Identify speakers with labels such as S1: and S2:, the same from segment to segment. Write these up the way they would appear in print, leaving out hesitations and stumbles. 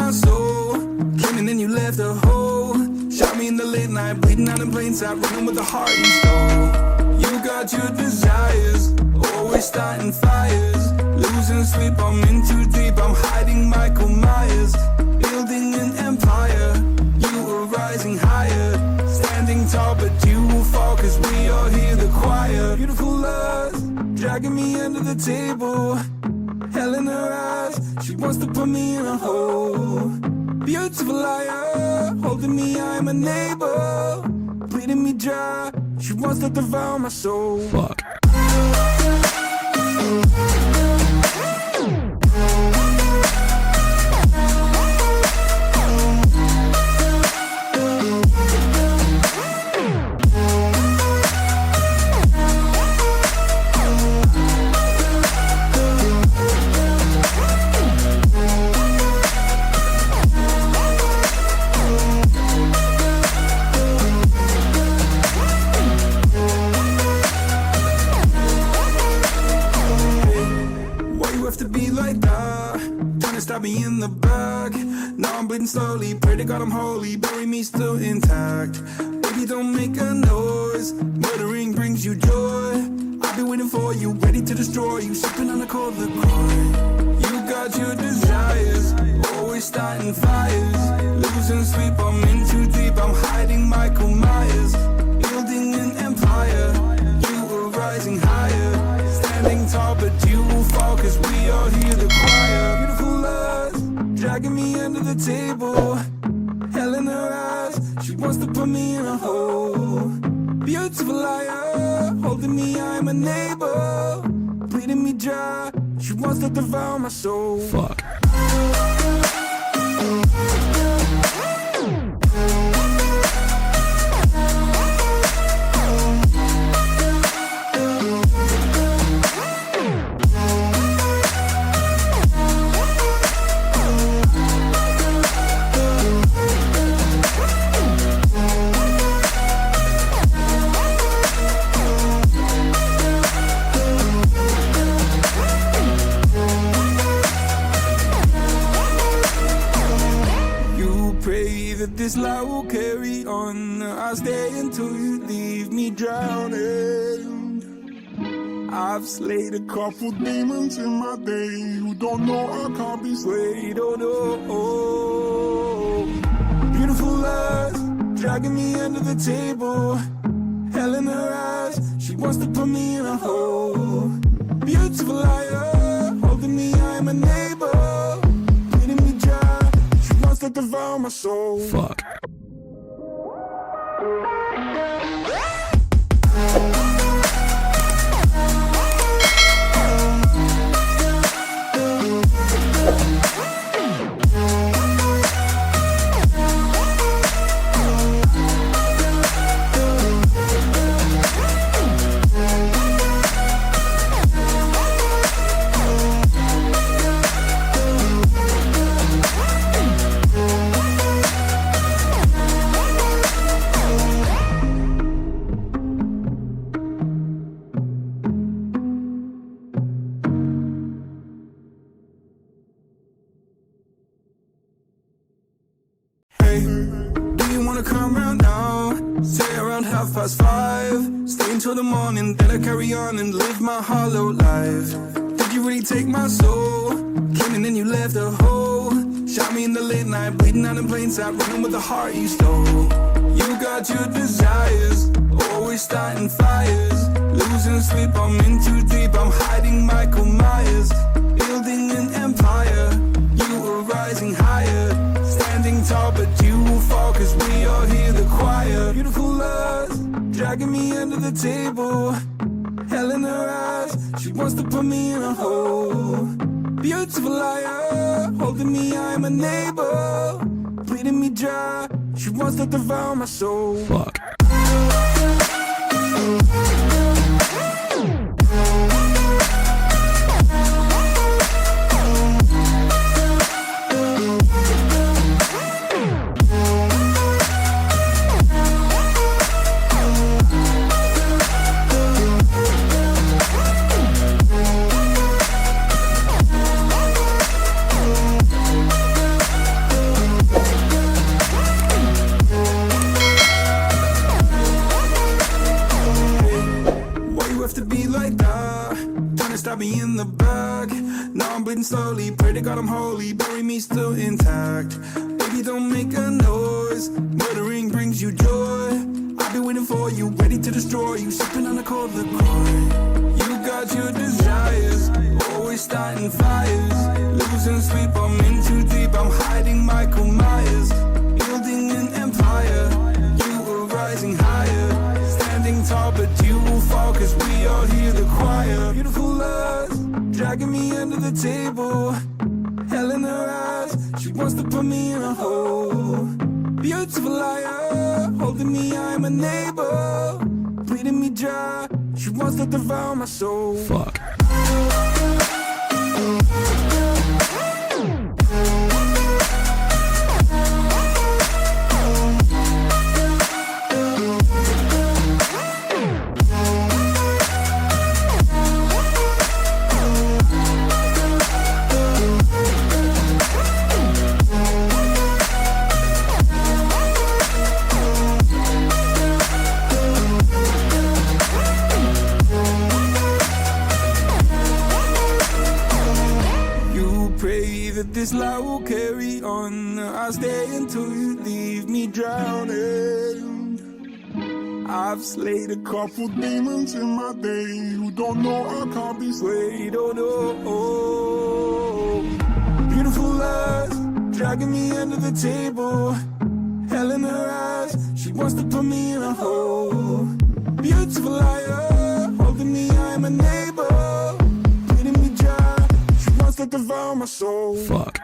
S1: my soul. Came and then you left a hole. Shot me in the late night, bleeding out in plain sight, running with a heart you stole. You got your desires, always starting fires. Losing sleep, I'm in too deep, I'm hiding Michael Myers. Building an empire, you were rising higher. Standing tall, but you will fall, cause we all hear the choir. Beautiful lust, dragging me under the table. Hell in her eyes, she wants to put me in a hole. Beautiful liar, holding me, I'm a neighbor. Bleeding me dry, she wants to devour my soul.
S2: Fuck.
S1: Stab me in the back. Now I'm bleeding slowly. Pray to God I'm holy. Bury me still intact. Baby, don't make a noise. Murdering brings you joy. I've been waiting for you, ready to destroy you. Sipping on the cold liqueur. You got your desires, always starting fires. Losing sleep, I'm in too deep. I'm hiding Michael Myers. Building an empire. You were rising higher. Standing tall, but you will fall, cause we all hear the choir. Beautiful lust, dragging me under the table. Hell in her eyes, she wants to put me in a hole. Beautiful liar, holding me, I'm a neighbor. Bleeding me dry, she wants to devour my soul.
S2: Fuck.
S1: This life will carry on. I'll stay until you leave me drowning. I've slayed a couple demons in my day. You don't know I can't be swayed. Oh no. Beautiful lust, dragging me under the table. Hell in her eyes, she wants to put me in a hole. Beautiful liar, holding me, I'm a neighbor. Bleeding me dry, she wants to devour my soul.
S2: Fuck.
S1: Do you wanna come round now? Say around 5:30. Stay until the morning, then I carry on and live my hollow life. Did you really take my soul? Came and then you left a hole. Shot me in the late night, bleeding out in plain sight, running with the heart you stole. You got your desires, always starting fires. Losing sleep, I'm in too deep, I'm hiding Michael Myers. Building an empire, you were rising higher. Standing tall, but you will fall, cause we all hear the choir. Beautiful lust, dragging me under the table. Hell in her eyes, she wants to put me in a hole. Beautiful liar, holding me, I'm a neighbor. Bleeding me dry, she wants to devour my soul.
S2: Fuck.
S1: I'm bleeding slowly, pray to God I'm holy, bury me still intact. Baby, don't make a noise, murdering brings you joy. I've been waiting for you, ready to destroy you, sipping on a cold liqueur. You got your desires, always starting fires. Losing sleep, I'm in too deep, I'm hiding Michael Myers. Building an empire, you were rising higher. Standing tall, but you will fall, cause we all hear the choir. Beautiful lust, dragging me under the table. Hell in her eyes, she wants to put me in a hole. Beautiful liar, holding me, I'm a neighbor. Bleeding me dry, she wants to devour my soul.
S2: Fuck.
S1: That this life will carry on. I'll stay until you leave me drowning. I've slayed a couple demons in my day. You don't know I can't be swayed. Oh no. Beautiful lies, dragging me under the table. Hell in her eyes, she wants to put me in a hole. Beautiful liar, holding me, I'm a neighbor. Bleeding me dry, she wants to devour my soul.
S2: Fuck.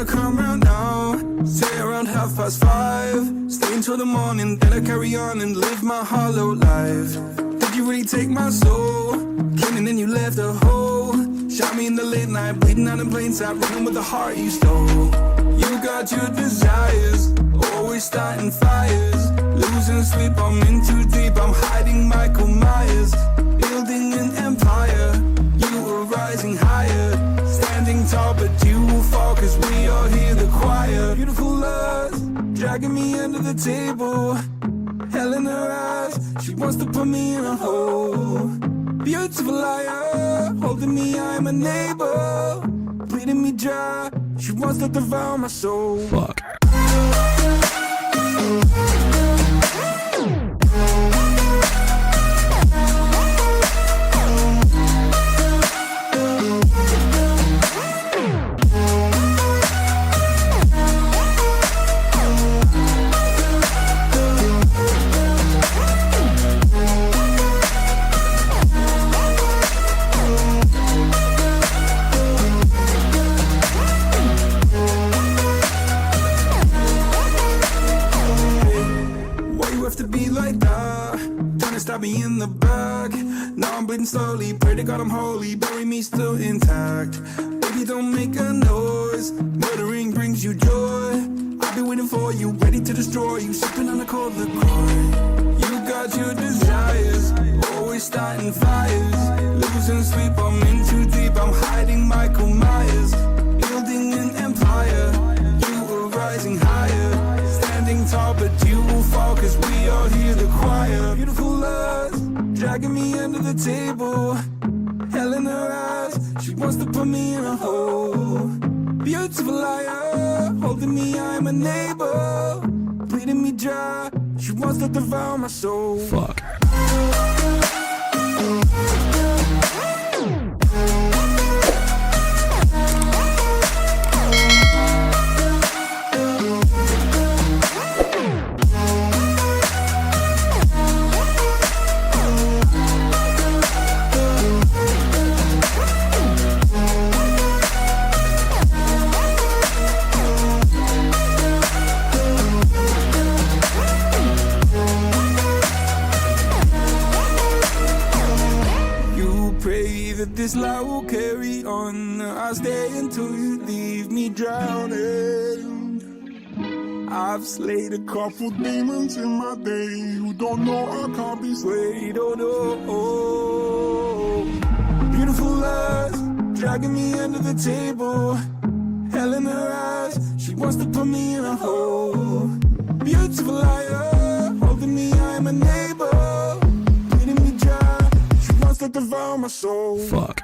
S1: Come round now, say around 5:30. Stay until the morning, then I carry on and live my hollow life. Did you really take my soul? Came and then you left a hole. Shot me in the late night, bleeding out in plain sight, running with the heart you stole. You got your desires, always starting fires. Losing sleep, I'm in too deep, I'm hiding Michael Myers. Building an empire, you were rising higher. Standing tall, but you will fall, cause we all hear the choir. Beautiful lust, dragging me under the table. Hell in her eyes, she wants to put me in a hole. Beautiful liar, holding me, I'm a neighbor. Bleeding me dry, she wants to devour my soul.
S2: Fuck.
S1: Stab me in the back. Now I'm bleeding slowly, pray to God I'm holy, bury me still intact. Baby, don't make a noise, murdering brings you joy. I've been waiting for you, ready to destroy you, sipping on a cold liqueur. You got your desires, always starting fires. Losing sleep, I'm in too deep, I'm hiding Michael Myers. Building an empire, you were rising higher. Standing tall, but you will fall, cause we all hear the choir. Beautiful lust, dragging me under the table. Hell in her eyes, she wants to put me in a hole. Beautiful liar, holding me, I'm a neighbor. Bleeding me dry, she wants to devour my soul.
S2: Fuck.
S1: on. I'll stay until you leave me drowning. I've slayed a couple demons in my day who don't know I can't be swayed. Oh no. Beautiful lies, dragging me under the table. Hell in her eyes, she wants to put me in a hole. Beautiful liar, holding me, I'm a neighbor. Bleeding me dry, she wants to devour my soul.
S2: Fuck.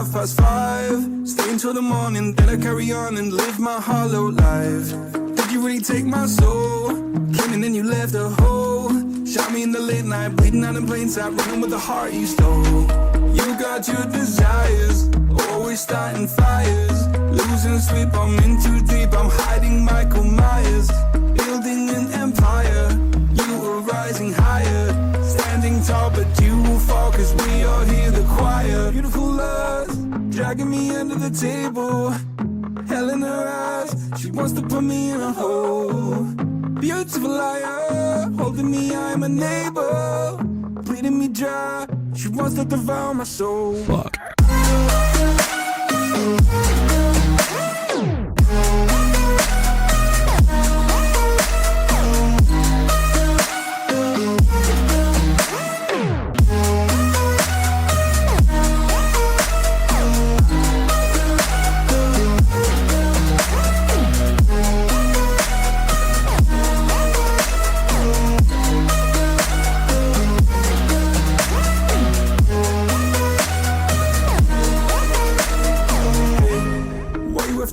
S1: +5, stay until the morning, then I carry on and live my hollow life. Did you really take my soul? Came and then you left a hole. Shot me in the late night, bleeding out in plain sight, running with the heart you stole. You got your desires, always starting fires. Losing sleep, I'm in too deep, I'm hiding Michael Myers. Building an empire, you were rising higher. Standing tall, but you will fall, cause we all hear the choir. Beautiful lies, dragging me under the table. Hell in her eyes, she wants to put me in a hole. Beautiful liar, holding me, I'm a neighbor. Bleeding me dry, she wants to devour my soul.
S2: Fuck.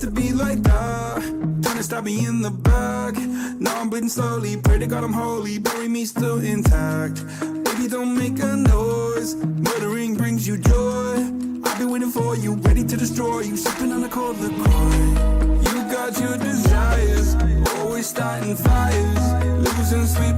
S1: To be like that, trying to stab me in the back. Now I'm bleeding slowly, pray to God I'm holy, bury me still intact. Baby, don't make a noise, murdering brings you joy. I've been waiting for you, ready to destroy you, sipping on a cold liqueur. You got your desires, always starting fires, losing sleep.